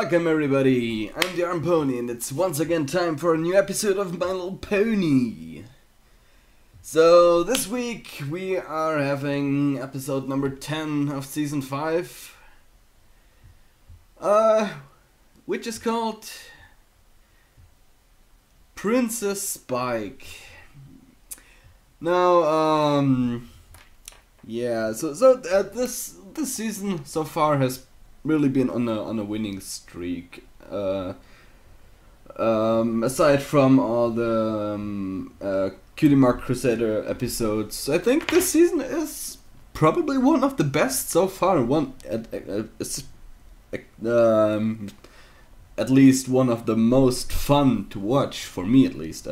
Welcome everybody, I'm the Arm Pony and it's once again time for a new episode of My Little Pony. So this week we are having episode number 10 of season 5, which is called Princess Spike. Now, this season so far has really been on a winning streak. Aside from all the Cutie Mark Crusader episodes, I think this season is probably one of the best so far. At least one of the most fun to watch, for me at least.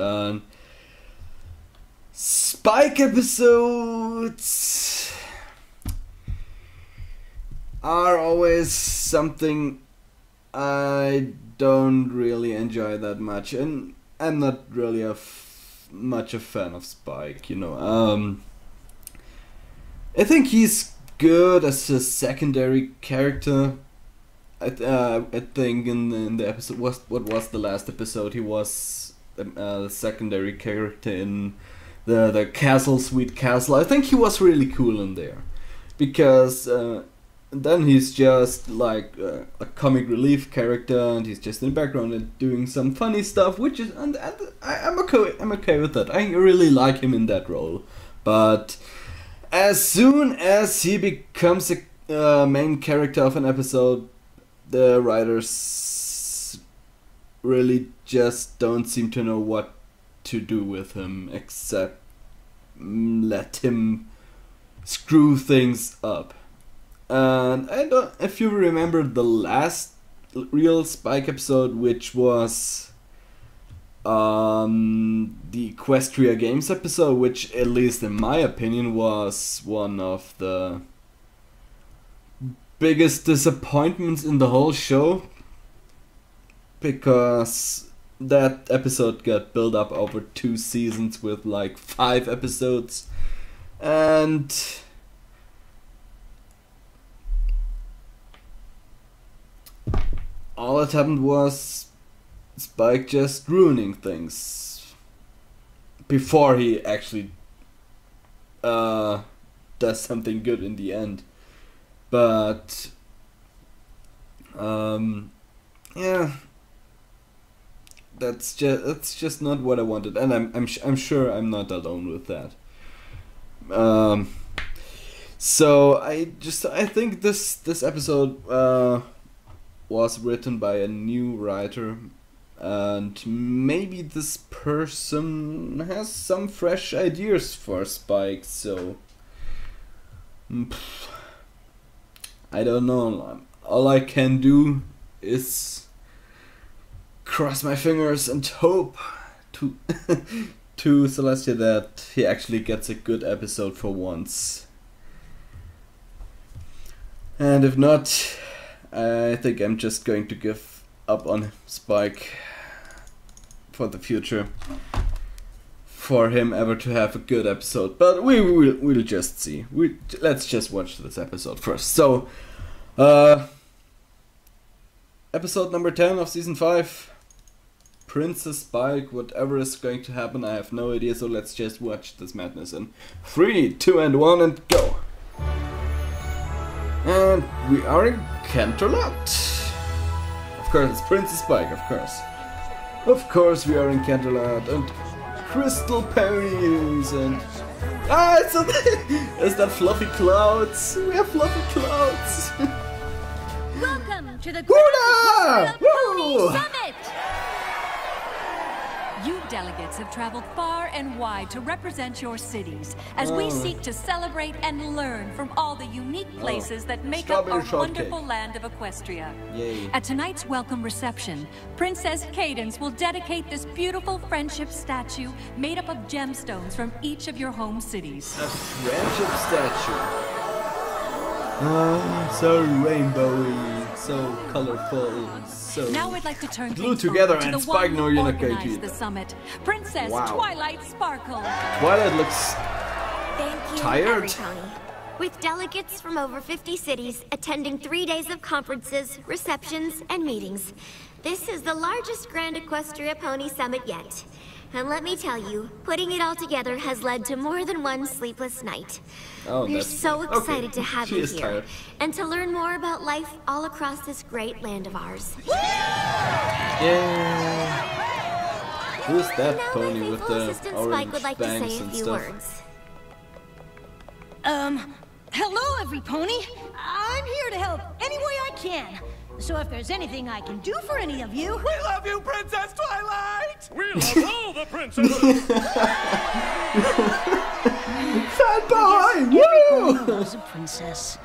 Spike episodes are always something I don't really enjoy that much, and I'm not really much a fan of Spike, you know. I think he's good as a secondary character. I think in the episode, what was the last episode? He was the secondary character in the Castle, Sweet Castle. I think he was really cool in there, because then he's just like a comic relief character, and he's just in the background and doing some funny stuff, which is, and I'm okay with that. I really like him in that role. But as soon as he becomes a main character of an episode, the writers really just don't seem to know what to do with him, except let him screw things up. And I don't, if you remember the last real Spike episode, which was the Equestria Games episode, which at least in my opinion was one of the biggest disappointments in the whole show, because that episode got built up over 2 seasons with like 5 episodes, and all that happened was Spike just ruining things before he actually does something good in the end. But yeah, that's just not what I wanted, and I'm sure I'm not alone with that. So I think this episode was written by a new writer, and maybe this person has some fresh ideas for Spike, so I don't know. All I can do is cross my fingers and hope to Celestia that he actually gets a good episode for once. And if not, I think I'm just going to give up on Spike for the future, for him ever to have a good episode. But we'll just see. Let's just watch this episode first. So, episode number 10 of season 5, Princess Spike. Whatever is going to happen, I have no idea. So let's just watch this madness in 3, 2, and 1, and go. And we are in Canterlot. Of course, it's Princess Spike, of course. Of course we are in Canterlot, and crystal ponies, and is that fluffy clouds? We have fluffy clouds. Welcome to the Grand Pony Summit! You delegates have traveled far and wide to represent your cities as we seek to celebrate and learn from all the unique places that make up our wonderful land of Equestria. Yay. At tonight's welcome reception, Princess Cadence will dedicate this beautiful friendship statue made up of gemstones from each of your home cities. A friendship statue. So rainbowy, so colorful, so now I'd like to turn glued things together over to and the Spike. one No, who you're not going to organized do the that. summit, Princess Wow. Twilight Sparkle. Twilight looks Thank you, tired. Every Pony. with delegates from over 50 cities attending 3 days of conferences, receptions, and meetings. This is the largest Grand Equestria Pony Summit yet. And let me tell you, putting it all together has led to more than one sleepless night. Oh, We're so excited to have you here, tired. and to learn more about life all across this great land of ours. Yeah. Who's that pony my with faithful the assistant orange Spike would like to bangs say a and few stuff? words. Hello, every pony. I'm here to help any way I can. So if there's anything I can do for any of you... We love you, Princess Twilight! We love all the princesses! Fat boy! Every Woo! pony loves a princess.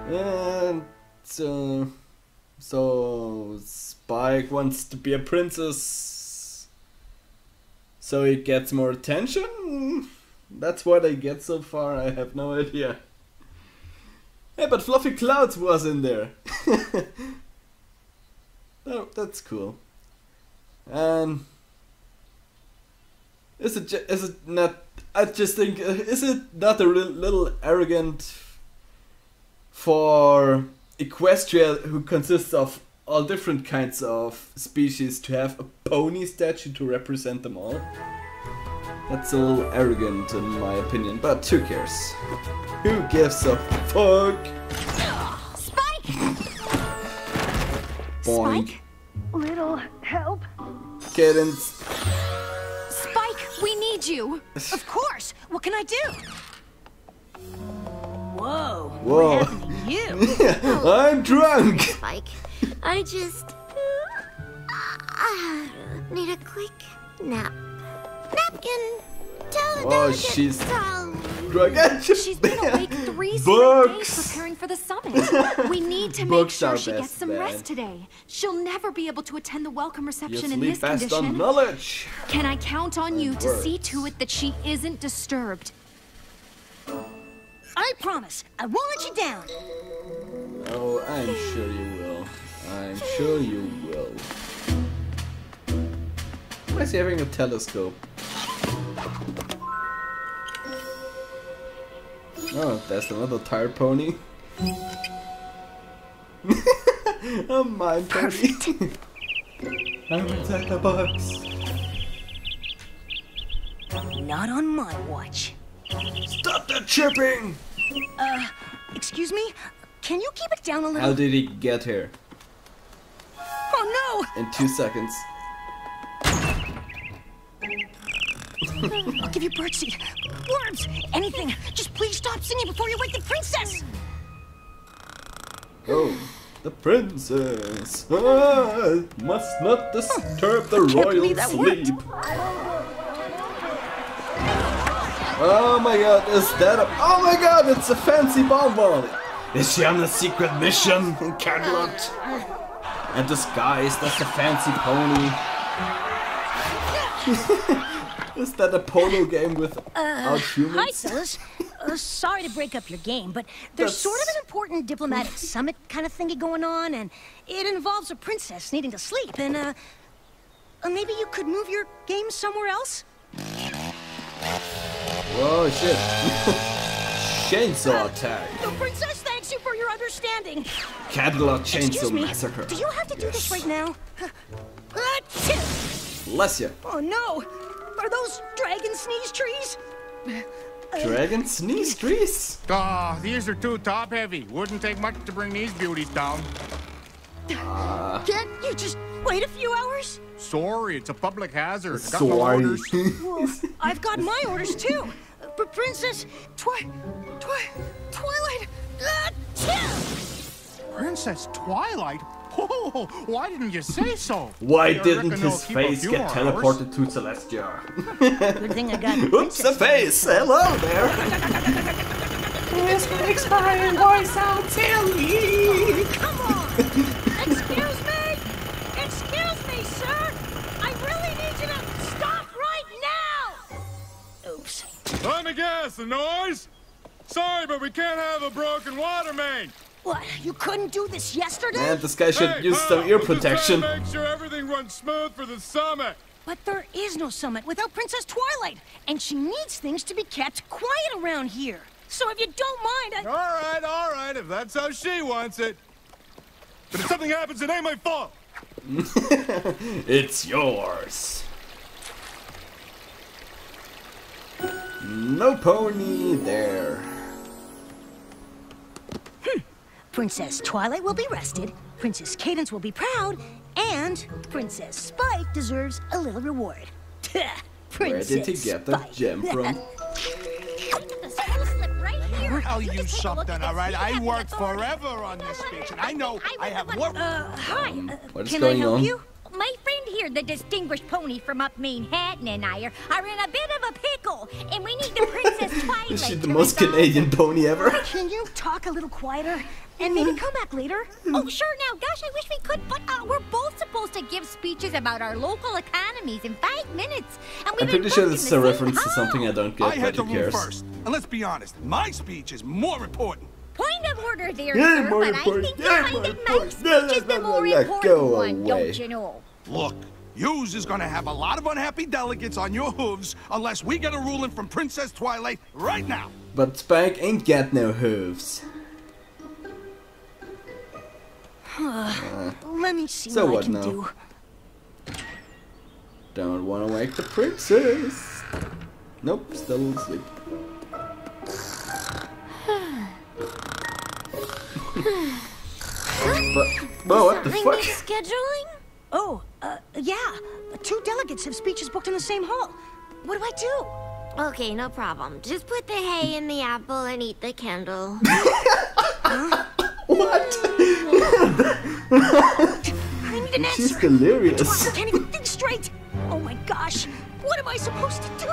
And so Spike wants to be a princess, so he gets more attention. That's what I get so far. I have no idea. Hey, but Fluffy Clouds was in there. Oh, that's cool. And is it not? I just think is it not a little arrogant for Equestria, who consists of all different kinds of species, to have a pony statue to represent them all? That's a little arrogant in my opinion, but who cares? Who gives a fuck? Spike! Boink. Spike? Little help? Kittens. Spike, we need you. Of course. What can I do? Whoa. Whoa. What happened to you? I'm drunk! Spike, I just... need a quick nap. Napkin! Tell the Oh, delegate she's doll. drunk. She's been awake 3 straight Books. days preparing for the summit. We need to make Books sure are she best, gets some man. rest today. She'll never be able to attend the welcome You reception in sleep this best on condition. knowledge. Can I count on you to works. see to it that she isn't disturbed? I promise. I won't let you down. Oh, I'm sure you will. I'm sure you will. Why is he having a telescope? Oh, that's another tired pony. A mine pony. I'm inside the box. Not on my watch. Stop that chirping! Excuse me? Can you keep it down a little? How did he get here? Oh In 2 seconds. no! I'll give you birdseed, worms, anything. Just please stop singing before you wake the princess. Oh, the princess. Ah, must not disturb the can't royal believe that worked. sleep. Oh my god, is that a... Oh my god, it's a fancy bonbon! Is she on a secret mission in Camelot? And disguised as a fancy pony? Is that a polo game without Hi, humans? fellas. Sorry to break up your game, but there's That's- sort of an important diplomatic summit kind of thingy going on, and it involves a princess needing to sleep, and, maybe you could move your game somewhere else? Whoa, shit. Chainsaw attack. The princess thanks you for your understanding. Camelot Chainsaw Excuse me, Massacre. do you have to do this right now? Achoo! Bless ya. Oh no! Are those dragon sneeze trees? Dragon sneeze trees? Ah, these are too top heavy. Wouldn't take much to bring these beauties down. Can't you just wait a few hours? Sorry, it's a public hazard. Got no Sorry. orders. Well, I've got my orders too. But Princess Twilight. Princess Twilight? Oh, why didn't you say so? Why I didn't reckon they'll his keep a face few get more teleported hours. to Celestia? Good thing I got the Oops, princess. the face! Hello there! This expiring voice sounds silly. Come on. Excuse me, sir. I really need you to stop right now. Oops. Let me guess, the noise? Sorry, but we can't have a broken water main. What? You couldn't do this yesterday? Man, this guy should Hey, use some pal, ear we're just trying protection. to make sure everything runs smooth for the summit. But there is no summit without Princess Twilight, and she needs things to be kept quiet around here. So if you don't mind, All right, if that's how she wants it. But if something happens, it ain't my fault. It's yours. No pony there. Princess Twilight will be rested, Princess Cadence will be proud, and Princess Spike deserves a little reward. Where did he get that gem from? I'll use something, all right? I worked forever on this speech, and I know I have more. Hi. What's Can going I help on? you? My friend here, the distinguished pony from up Manhattan, and I are in a bit of a pickle, and we need the Princess Twilight. Is she the to most resolve Canadian pony ever? Can you talk a little quieter? And maybe come back later? Oh, sure now. Gosh, I wish we could, but we're both supposed to give speeches about our local economies in 5 minutes. And I'm pretty sure this is a reference to something I don't I get, had but the who room cares? first. And let's be honest, my speech is more important. Point of order there, Yeah, sir, more but important. I think Yeah, behind more it, my important. speech is the more Go important one, away. don't you know? Look, yous is gonna have a lot of unhappy delegates on your hooves unless we get a ruling from Princess Twilight right now. But Spike ain't got no hooves. Let me see So what I what can now? do. Don't wanna wake the princess. Nope, still asleep. But what the fuck? Scheduling? Oh, yeah. 2 delegates have speeches booked in the same hall. What do I do? Okay, no problem. Just put the hay in the apple and eat the candle. What? I need an answer. She's delirious. I can't even think straight. Oh my gosh. What am I supposed to do?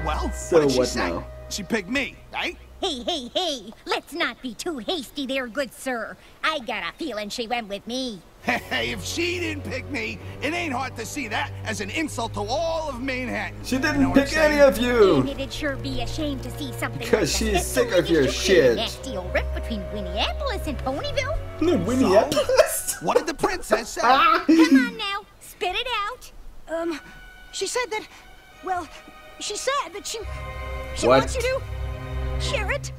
Well, So what did she what say? now? She picked me, right? Hey, let's not be too hasty there, good sir. I got a feeling she went with me. Hey, if she didn't pick me, it ain't hard to see that as an insult to all of Manhattan. She You know didn't what I'm pick any saying? of you. And it'd sure be a shame to see something Because like she's sick of your a shit. nasty old rift between Winnieapolis and Ponyville. No, Winnieapolis. What did the princess say? Come on now, spit it out. She said that, well, she said that she What? wants you to share it.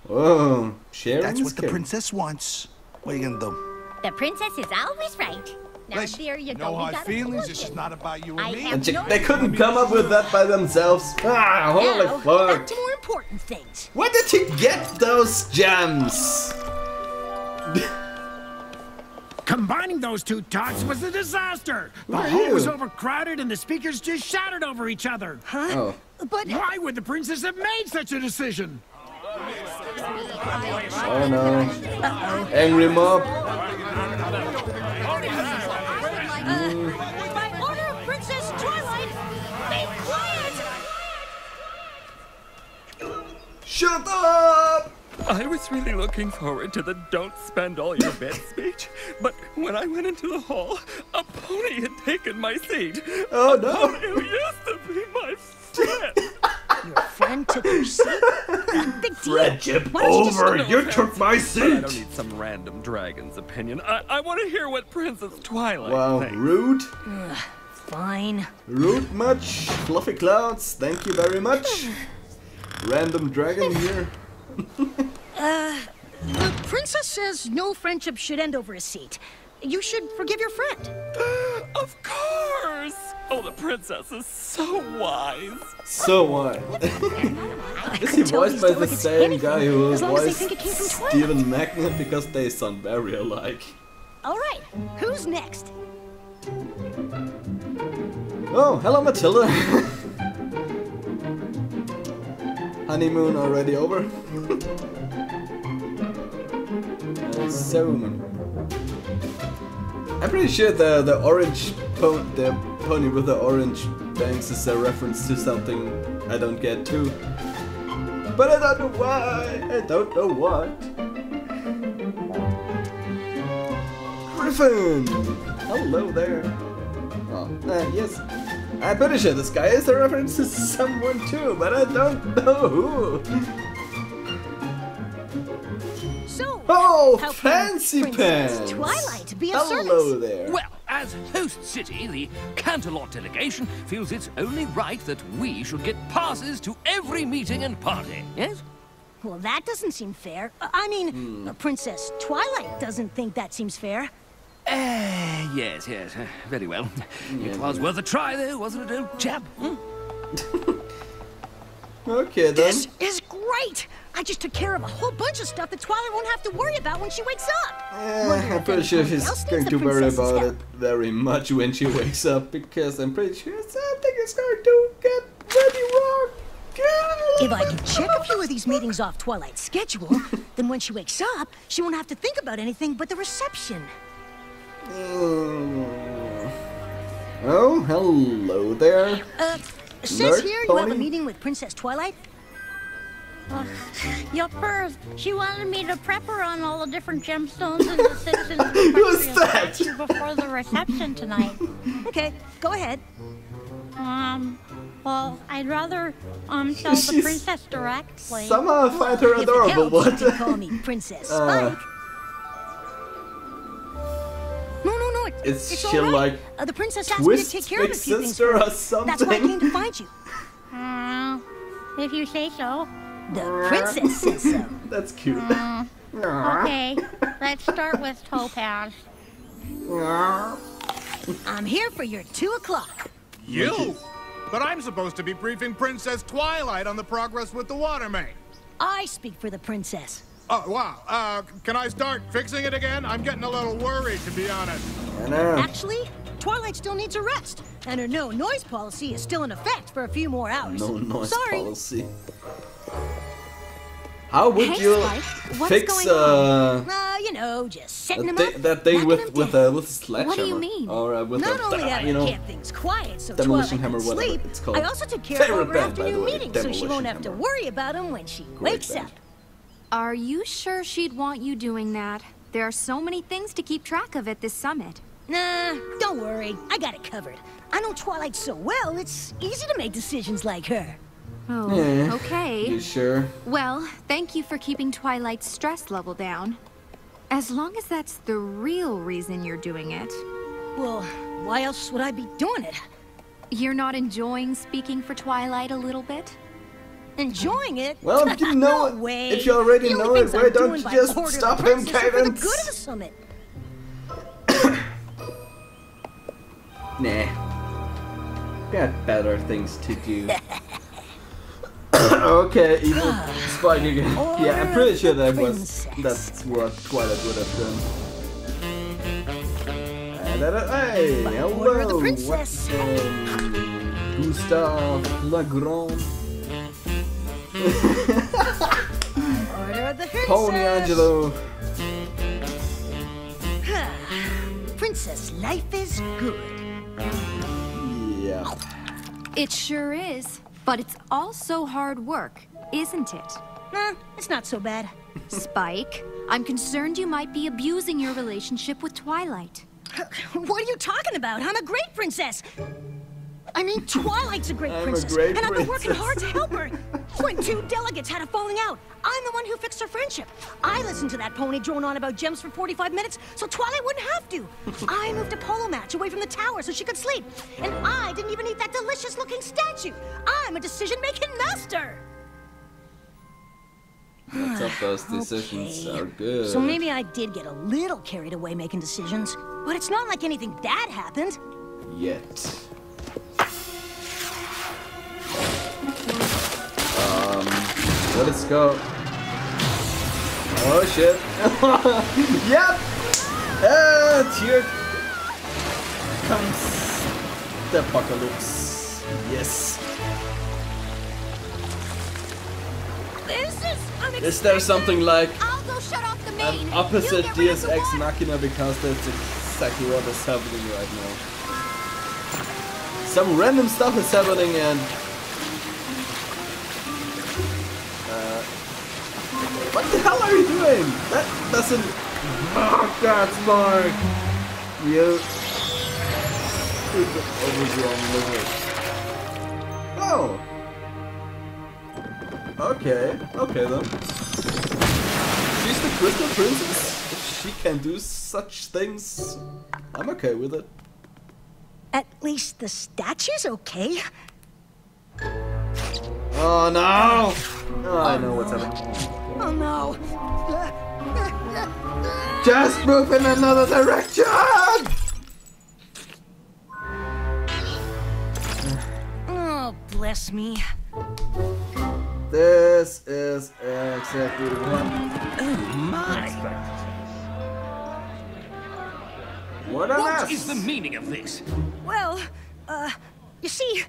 Oh, sharing That's is what the caring. princess wants. What are you gonna do? The princess is always right. Now Listen, there you go. no We hard got a feelings. This is solution. not about you I and me. have no- They couldn't come up with that by themselves. Ah, holy Now, fuck. back to more important things. Where did he get those gems? Combining those 2 talks was a disaster. The Who are hall was you? overcrowded and the speakers just shouted over each other. Oh. But Why would the princess have made such a decision? Oh no. Angry mob. by order of Princess Twilight, be quiet! Shut up! I was really looking forward to the don't spend all your bets speech, but when I went into the hall, a pony had taken my seat. Oh A no. pony who used to be my friend. Your friend took your seat? Big deal. Friendship Why don't you just- over. No You offense, took my but I don't seat. need some random dragon's opinion. I want to hear what Princess Twilight Wow, thinks. rude. Fine. Rude much. Fluffy clouds. Thank you very much. Random dragon here. The princess says no friendship should end over a seat. You should forgive your friend. Of course! Oh, the princess is so wise. So what? Is he tell voiced these by the delegates same anything, guy who as long as they voiced think it came from Twilight. Stephen Magnet? Because they sound very alike. All right, who's next? Oh, hello Matilda. Honeymoon already over? So many. I'm pretty sure the orange the pony with the orange bangs is a reference to something I don't get too. But I don't know why. I don't know what. Griffin! Hello there. Oh, yes. I'm pretty sure this guy is a reference to someone too, but I don't know who. So, Oh, how fancy can Princess pants! Twilight be of Hello service? there. Well, as host city, the Canterlot delegation feels it's only right that we should get passes to every meeting and party, yes? Well, that doesn't seem fair. I mean, Princess Twilight doesn't think that seems fair. Yes, very well. It was worth a try, though, wasn't it, old chap? Okay, then. This is great! I just took care of a whole bunch of stuff that Twilight won't have to worry about when she wakes up. I'm pretty sure she's going to worry about it very much when she wakes up, because I'm pretty sure something is going to get very wrong. If I can check a few of these meetings off Twilight's schedule, then when she wakes up, she won't have to think about anything but the reception. Oh, hello there. Says here you have a meeting with Princess Twilight? Yuppers, she wanted me to prep her on all the different gemstones and the citizens of Who's the that? country before the reception tonight. Okay, go ahead. Well, I'd rather, tell the princess directly. Somehow I find her If it adorable, helps, you but... can call me Princess Spike. No, Is it's she all right. like The princess asked me to take care of a Twist's few things sister for or her. something? That's why I came to find you. If you say so. The princess says so. That's cute. Okay, let's start with Topaz. I'm here for your 2 o'clock. You? But I'm supposed to be briefing Princess Twilight on the progress with the water main. I speak for the princess. Oh, wow. Can I start fixing it again? I'm getting a little worried, to be honest. I know. Actually, Twilight still needs a rest, and her no noise policy is still in effect for a few more hours. No noise Sorry. policy. How would Hey, you Spike, what's fix going You know, just setting them up. that thing knocking with them a down. sledgehammer? What do you mean? Or with Not only a, have you I know, kept things quiet so demolition Twilight hammer, can whatever sleep, it's called. I also took care of Favorite her band, by the afternoon way, meetings so she won't Demolition have to Hammer. worry about them when she Great wakes band. up. Are you sure she'd want you doing that? There are so many things to keep track of at this summit. Nah, don't worry. I got it covered. I know Twilight so well, it's easy to make decisions like her. Oh, Yeah. okay. You sure? Well, thank you for keeping Twilight's stress level down. As long as that's the real reason you're doing it. Well, why else would I be doing it? You're not enjoying speaking for Twilight a little bit? Enjoying it? Well, if you know No way. if you already The know only it, things why I'm don't doing you by just order of stop the him, princess are for the Cadence? good of the summit. Nah. Got better things to do. Okay, evil Spike again. Yeah, I'm pretty sure that's what Twilight would have done. Hey, order of the hello. princess. What's Gustave Legrand? Order of the princess. Pony Angelo. Princess life is good. Yeah. It sure is. But it's also hard work, isn't it? Nah, it's not so bad. Spike, I'm concerned you might be abusing your relationship with Twilight. What are you talking about? I'm a great princess. I mean, Twilight's a great I'm a princess, great and I've been working princess. hard to help her. When 2 delegates had a falling out, I'm the one who fixed her friendship. I listened to that pony drone on about gems for 45 minutes, so Twilight wouldn't have to. I moved a polo match away from the tower so she could sleep, and I didn't even eat that delicious-looking statue. I'm a decision-making master. What's up, those decisions Okay. are good. So maybe I did get a little carried away making decisions, but it's not like anything bad happened. Yet. Let's go. Oh shit. Yep! Here comes the apocalypse. Yes. This is unexpected. Is there something like I'll go shut off the main. an opposite You get rid of the Deus Ex water. Machina, because that's exactly what is happening right now. Some random stuff is happening and what the hell are you doing? That doesn't... Oh god, Mark! You... stupid overgrown lizard. Oh! Okay, okay then. She's the Crystal Princess, if she can do such things, I'm okay with it. At least the statue's okay. Oh no! Oh, I know what's happening. Oh no! Just move in another direction! Oh, bless me. This is exactly one. Oh my! What is the meaning of this? Well, you see,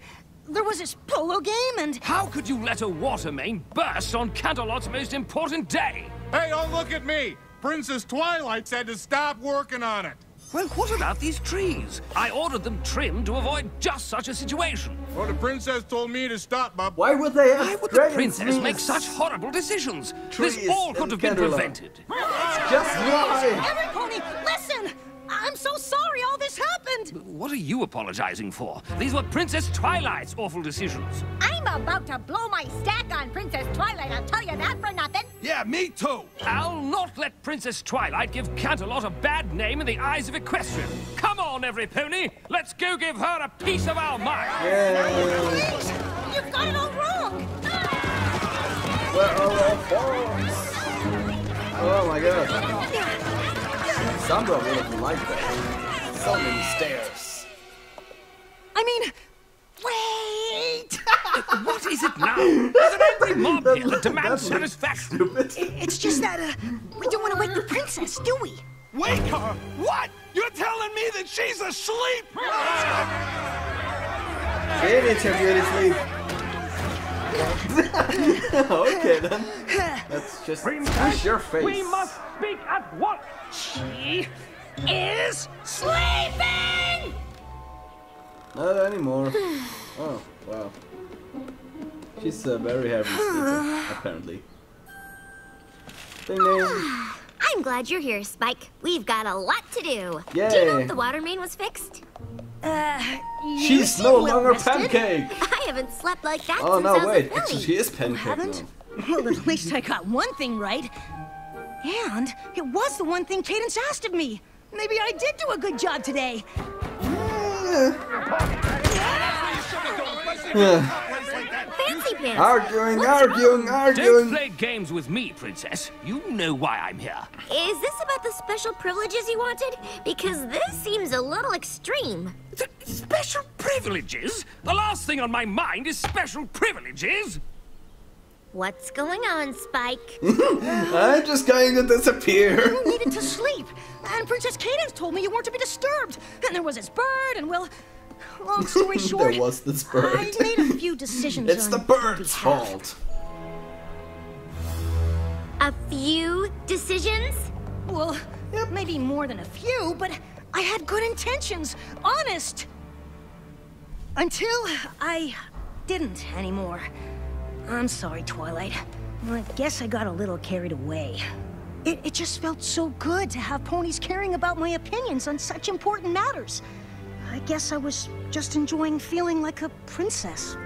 there was this polo game and... How could you let a water main burst on Canterlot's most important day? Hey, don't look at me! Princess Twilight said to stop working on it. Well, what about these trees? I ordered them trimmed to avoid just such a situation. Well, the princess told me to stop, Bob. Why would they have Why would the princess make such horrible decisions? This all could have been prevented. Just why? Every pony, listen! I'm so sorry all this happened! What are you apologizing for? These were Princess Twilight's awful decisions. I'm about to blow my stack on Princess Twilight, I'll tell you that for nothing. Yeah, me too. I'll not let Princess Twilight give Canterlot a bad name in the eyes of Equestrian. Come on, every pony! Let's go give her a piece of our mind! Please! You've got it all wrong! Where are our forms? Oh my god. Sandra would have liked that. So many stairs. I mean, wait! What is it now? There's an angry mob here that demands satisfaction. Stupid. It's just that, we don't want to wake the princess, do we? Wake her? What? You're telling me that she's asleep? She needs her beauty sleep. Okay then. Let's just push your face. We must speak at once. She is sleeping! Not anymore. Oh, wow. She's very heavy sleeping, apparently. Ding ding. I'm glad you're here, Spike. We've got a lot to do. Yay. Do you know if the water main was fixed? She's no longer Pancake! I haven't slept like that Oh since no, I was wait. a filly. Actually, she is Pancake Haven't? now. Well, at least I got one thing right. And it was the one thing Cadence asked of me. Maybe I did do a good job today. Fancy pants. Arguing. Don't play games with me, Princess. You know why I'm here. Is this about the special privileges you wanted? Because this seems a little extreme. Special privileges? The last thing on my mind is special privileges. What's going on, Spike? I'm just going to disappear. You needed to sleep. And Princess Cadence told me you weren't to be disturbed. And there was this bird, and well, long story short, There was this bird. I made a few decisions. It's on the bird's behalf. fault. A few decisions? Well, maybe more than a few, but I had good intentions. Honest. Until I didn't anymore. I'm sorry, Twilight. I guess I got a little carried away. It just felt so good to have ponies caring about my opinions on such important matters. I guess I was just enjoying feeling like a princess.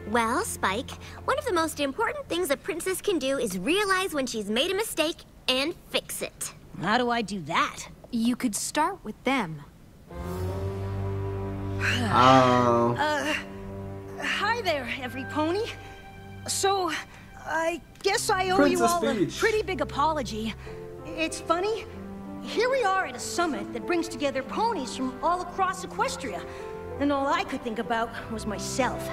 Well, Spike, one of the most important things a princess can do is realize when she's made a mistake and fix it. How do I do that? You could start with them. Oh. Hi there, every pony. So, I guess I owe Princess you all Peach. a pretty big apology. It's funny. Here we are at a summit that brings together ponies from all across Equestria. And all I could think about was myself.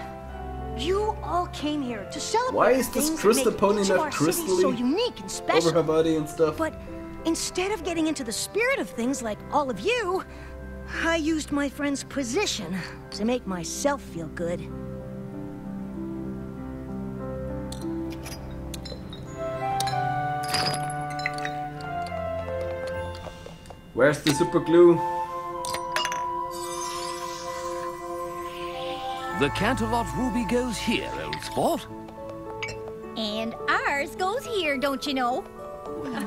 You all came here to celebrate Why is this things that crystal make pony each of not our cities crystally so unique and special. over her body and stuff? But instead of getting into the spirit of things like all of you, I used my friend's position to make myself feel good. Where's the super glue? The Canterlot ruby goes here, old sport. And ours goes here, don't you know? Here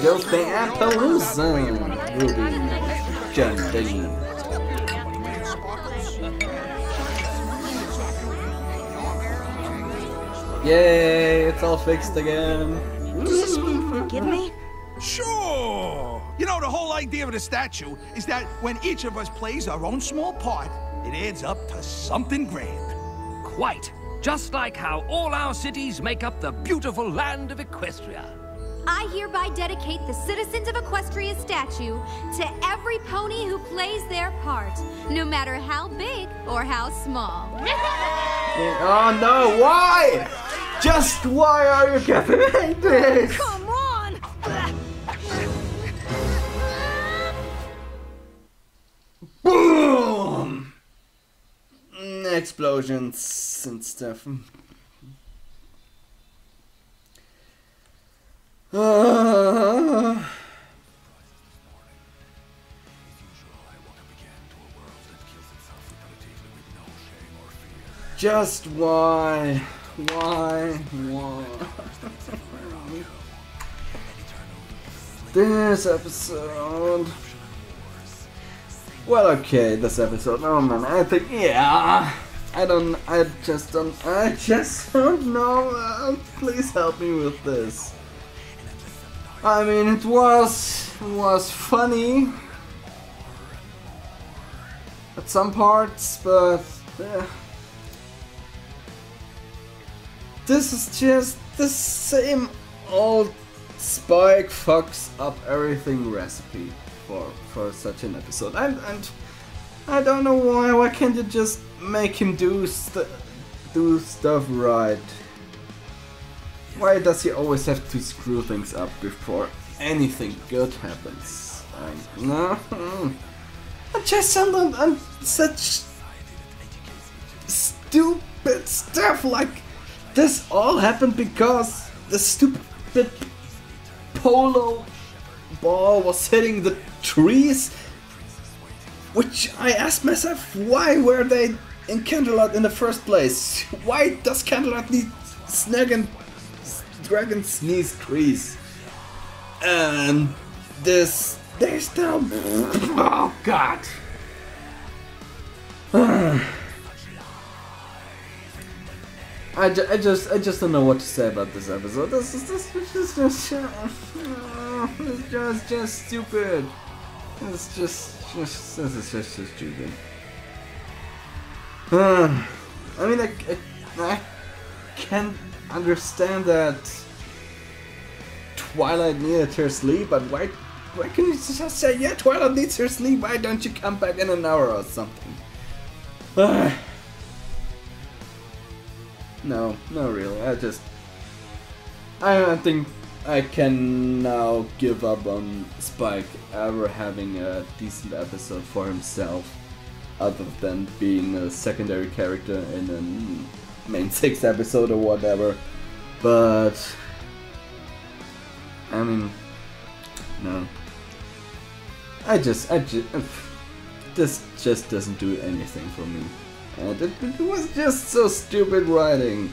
goes the Appaloosa Ruby. Jumping. Yay, it's all fixed again. Does this mean forgive me? Sure! You know, the whole idea of the statue is that when each of us plays our own small part, it adds up to something grand. Quite. Just like how all our cities make up the beautiful land of Equestria. I hereby dedicate the citizens of Equestria's statue to every pony who plays their part, no matter how big or how small. Oh no, why? Just why are you giving me this? Come on! Boom! Explosions and stuff. Just why? Why? This episode. Well, okay, this episode. Oh man, I think, yeah. I just don't know. Please help me with this. I mean, it was funny at some parts, but this is just the same old Spike fucks up everything recipe for such an episode. And I don't know why. Why can't you just make him do stuff right? Why does he always have to screw things up before anything good happens? No, just something such stupid stuff like this all happened because the stupid polo ball was hitting the trees. Which I asked myself, why were they in Canterlot in the first place? Why does Canterlot need snag and dragon sneeze trees? And there's no. Oh god. I just don't know what to say about this episode. This is just stupid. This is just stupid. I mean, I can understand that Twilight needed her sleep, but why can't you just say, yeah, Twilight needs her sleep, why don't you come back in an hour or something? No, not really. I think I can now give up on Spike ever having a decent episode for himself, other than being a secondary character in a main 6 episode or whatever. But I mean, no. This just doesn't do anything for me. And it was just so stupid writing.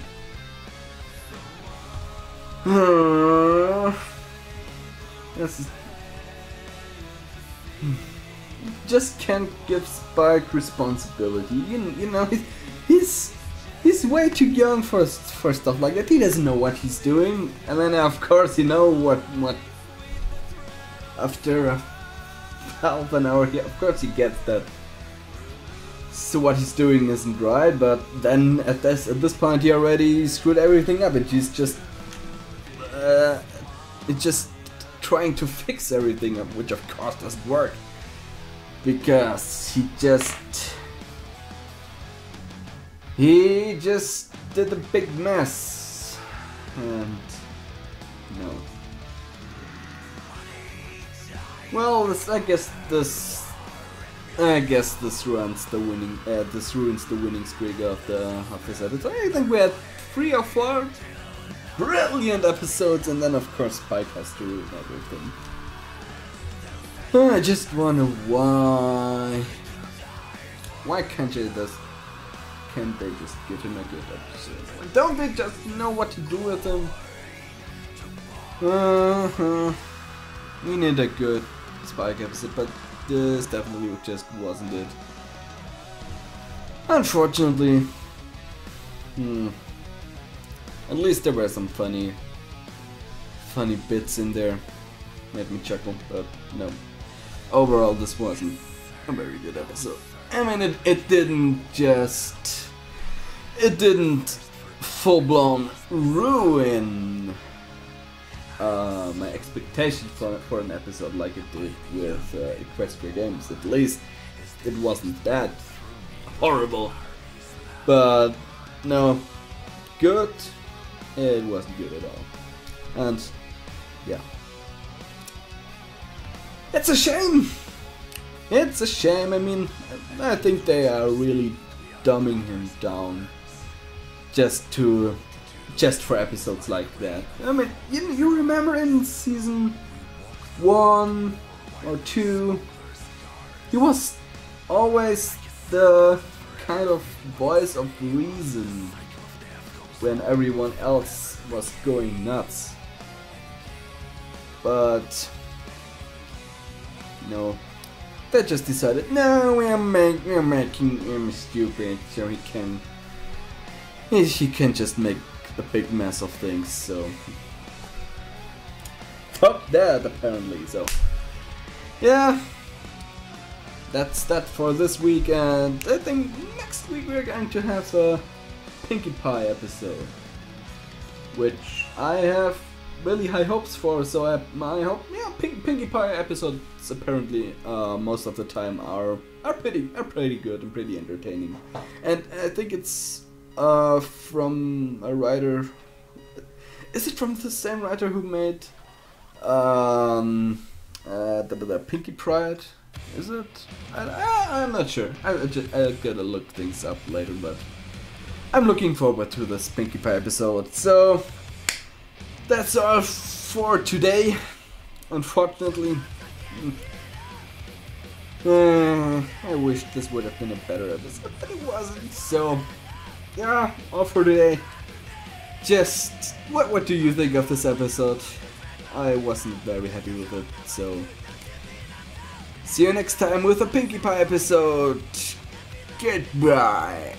Just can't give Spike responsibility. You know, he's way too young for stuff like that. He doesn't know what he's doing, and then of course you know what after half an hour, of course he gets that. So what he's doing isn't right, but then at this point he already screwed everything up. And he's just trying to fix everything up, which of course doesn't work, because he just did a big mess, and no. Well, I guess this ruins the winning streak of this episode. I think we had 3 or 4 brilliant episodes, and then of course Spike has to ruin everything. I just wonder why can't they just give him a good episode? Don't they just know what to do with him? We need a good Spike episode, but this definitely just wasn't it. Unfortunately. At least there were some funny bits in there. Made me chuckle, but no. Overall, this wasn't a very good episode. I mean, it didn't full-blown ruin my expectations for an episode like it did with Equestria Games. At least it wasn't that horrible. But no, good, it wasn't good at all. And yeah, it's a shame. It's a shame. I mean, I think they are really dumbing him down just for episodes like that. I mean, you remember in season 1 or 2, he was always the kind of voice of reason when everyone else was going nuts. But no, they just decided, no, we're making him stupid, so he can just make a big mess of things. So fuck that, apparently. So yeah, that's that for this week, and I think next week we're going to have a Pinkie Pie episode, which I have really high hopes for. So I hope, yeah, Pinkie Pie episodes apparently most of the time are pretty good and pretty entertaining, and I think it's from a writer. Is it from the same writer who made the Pinkie Pride? Is it? I'm not sure. I gotta look things up later, but I'm looking forward to this Pinkie Pie episode. So that's all for today. Unfortunately, I wish this would have been a better episode, but it wasn't. So yeah, all for today. Just what do you think of this episode? I wasn't very happy with it, so see you next time with a Pinkie Pie episode. Goodbye.